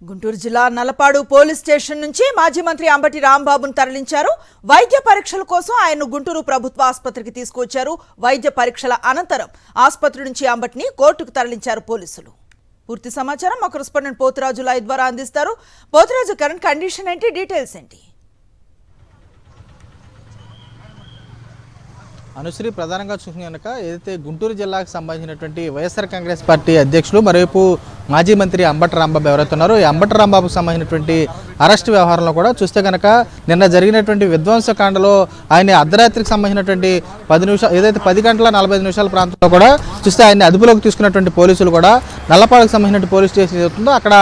గుంటూరు జిల్లా Nallapadu police station నుంచి మాజీ మంత్రి అంబటి రాంబాబును తరలించారు. వైద్య పరీక్షల కోసం ఆయన్ను గుంటూరు ప్రభుత్వ ఆసుపత్రికి తీసుకొచ్చారు. వైద్య పరీక్షల అనంతరం ఆసుపత్రి నుంచి అంబటిని కోర్టుకు తరలించారు పోలీసులు. పూర్తి సమాచారం మా కరెస్పాండెంట్ పోతురాజు లైవ్ ద్వారా అందిస్తారు. పోతురాజు, కరెంట్ కండిషన్ ఏంటి, డీటెయిల్స్ ఏంటి? అనుశ్రీ, ప్రధానంగా చూసిన కనుక ఏదైతే గుంటూరు జిల్లాకు సంబంధించినటువంటి వైఎస్ఆర్ కాంగ్రెస్ పార్టీ అధ్యక్షులు మరోవైపు మాజీ మంత్రి అంబటి రాంబాబు ఎవరైతే ఉన్నారో ఈ అంబటి రాంబాబుకు సంబంధించినటువంటి అరెస్ట్ వ్యవహారంలో కూడా చూస్తే కనుక నిన్న జరిగినటువంటి విధ్వంసకాండలో ఆయన అర్ధరాత్రికి సంబంధించినటువంటి 10 నిమిషాలు ఏదైతే 10 గంటల 45 నిమిషాల ప్రాంతంలో కూడా చూస్తే ఆయన్ని అదుపులోకి తీసుకున్నటువంటి పోలీసులు కూడా నల్లపాడుకు సంబంధించిన పోలీస్ స్టేషన్ ఏదవుతుందో అక్కడ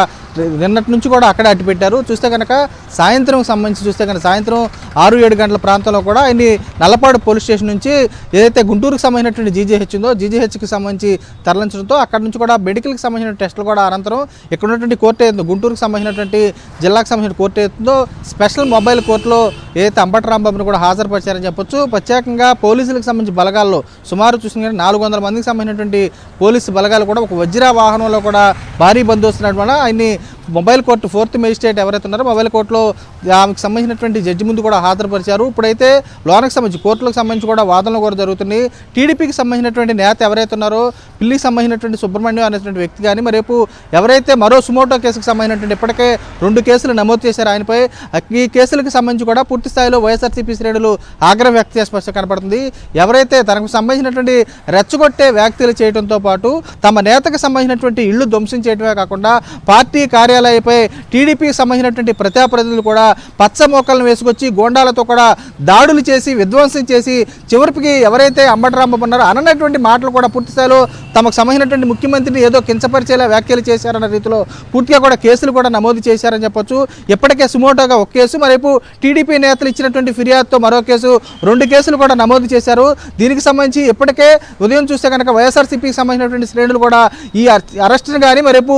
నిన్నటి నుంచి కూడా అక్కడే అడ్డుపెట్టారు. చూస్తే కనుక సాయంత్రం సంబంధించి చూస్తే కనుక సాయంత్రం 6-7 గంటల ప్రాంతంలో కూడా ఆయన్ని నల్లపాడు పోలీస్ స్టేషన్ నుంచి ఏదైతే గుంటూరుకు సంబంధించినటువంటి జీజీహెచ్ ఉందో జీజీహెచ్కి సంబంధించి తరలించడంతో అక్కడ నుంచి కూడా మెడికల్కి సంబంధించిన టెస్టులు కూడా అనంతరం ఇక్కడ ఉన్నటువంటి కోర్టు ఏదో గుంటూరుకు సంబంధించినటువంటి జిల్లాకు సంబంధించిన కోర్టు ఏదో స్పెషల్ మొబైల్ కోర్టులో ఏదైతే అంబటి రాంబాబును కూడా హాజరుపరిచారని చెప్పొచ్చు. ప్రత్యేకంగా పోలీసులకు సంబంధించి బలగాల్లో సుమారు చూసిన 400 మందికి సంబంధించినటువంటి పోలీసు బలగాలు కూడా ఒక వజ్రా వాహనంలో కూడా భారీ బందోబస్తు వల్ల ఆయన్ని మొబైల్ కోర్టు 4th మేజిస్ట్రేట్ ఎవరైతే ఉన్నారో మొబైల్ కోర్టులో ఆమెకు సంబంధించినటువంటి జడ్జి ముందు కూడా హాజరుపరిచారు. ఇప్పుడైతే లోనకు సంబంధించి కోర్టులకు సంబంధించి కూడా వాదనలు కూడా జరుగుతున్నాయి. టీడీపీకి సంబంధించినటువంటి నేత ఎవరైతే ఉన్నారో పిల్లికి సంబంధించినటువంటి సుబ్రహ్మణ్యం అనేటువంటి వ్యక్తి కానీ మరేపు ఎవరైతే మరో సుమోటో కేసుకు సంబంధించినటువంటి ఇప్పటికే 2 కేసులు నమోదు చేశారు ఆయనపై. ఈ కేసులకు సంబంధించి కూడా పూర్తి స్థాయిలో వైఎస్ఆర్సీపీ శ్రేణులు ఆగ్రహం వ్యక్తి స్పష్టంగా కనపడుతుంది. ఎవరైతే తనకు సంబంధించినటువంటి రెచ్చగొట్టే వ్యాఖ్యలు చేయడంతో పాటు తమ నేతకు సంబంధించినటువంటి ఇళ్లు ధ్వంసం చేయడమే కాకుండా పార్టీ కార్యాలయపై టీడీపీకి సంబంధించినటువంటి ప్రజాప్రతినిధులు కూడా పచ్చ మోకలను వేసుకొచ్చి గోండాలతో కూడా దాడులు చేసి విధ్వంసం చేసి చివరికి ఎవరైతే అంబటి రాంబాబు ఉన్నారో అననటువంటి మాటలు కూడా పూర్తి స్థాయిలో తమకు సంబంధించినటువంటి ముఖ్యమంత్రిని ఏదో కించపరిచేలా వ్యాఖ్యలు చేశారన్న రీతిలో పూర్తిగా కూడా కేసులు కూడా నమోదు చేశారని చెప్పొచ్చు. ఇప్పటికే సుమోటోగా ఒక కేసు మరేపు టీడీపీ నేతలు ఇచ్చినటువంటి ఫిర్యాదుతో మరో కేసు 2 కేసులు కూడా నమోదు చేశారు. దీనికి సంబంధించి ఇప్పటికే ఉదయం చూస్తే కనుక వైఎస్ఆర్సీపీకి సంబంధించినటువంటి శ్రేణులు కూడా ఈ అరెస్టును కానీ మరేపు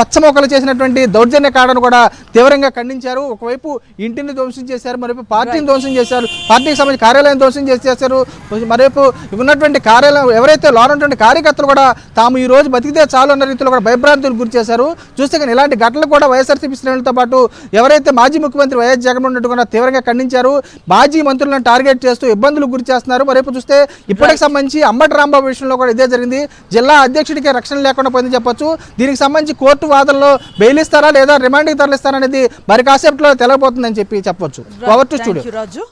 పచ్చమోకలు చేసినటువంటి దౌర్జన్య కాడను కూడా తీవ్రంగా ఖండించారు. ఒకవైపు ఇంటిని ధ్వంసం చేశారు, మరోవైపు పార్టీని ధ్వంసం చేశారు, పార్టీకి సంబంధించి కార్యాలయం ధ్వంసం చేశారు. మరోవైపు ఉన్నటువంటి కార్యాలయం ఎవరైతే లోనటువంటి కార్యకర్తలు కూడా తాము ఈ రోజు బతికితే చాలు అన్న రీతిలో కూడా భయభ్రాంతులకు గురి చేశారు. చూస్తే కానీ ఇలాంటి ఘటనలు కూడా వైఎస్ఆర్సీపీ శ్రేణులతో పాటు ఎవరైతే మాజీ ముఖ్యమంత్రి వైఎస్ జగన్మోహన్ రెడ్డి కూడా తీవ్రంగా ఖండించారు. మాజీ మంత్రులను టార్గెట్ చేస్తూ ఇబ్బందులకు గురి చేస్తున్నారు. మరోవైపు చూస్తే ఇప్పటికి సంబంధించి అంబటి రాంబాబు విషయంలో కూడా ఇదే జరిగింది. జిల్లా అధ్యక్షుడికి రక్షణ లేకుండా పోయిందని చెప్పొచ్చు. దీనికి సంబంధించి కోర్టు వాదనలో బెయిల్ ఇస్తారా లేదా రిమాండ్కి తరలిస్తారా అనేది మరి కాసేపట్లో తెలవబోతుందని చెప్పొచ్చు. Over to studio.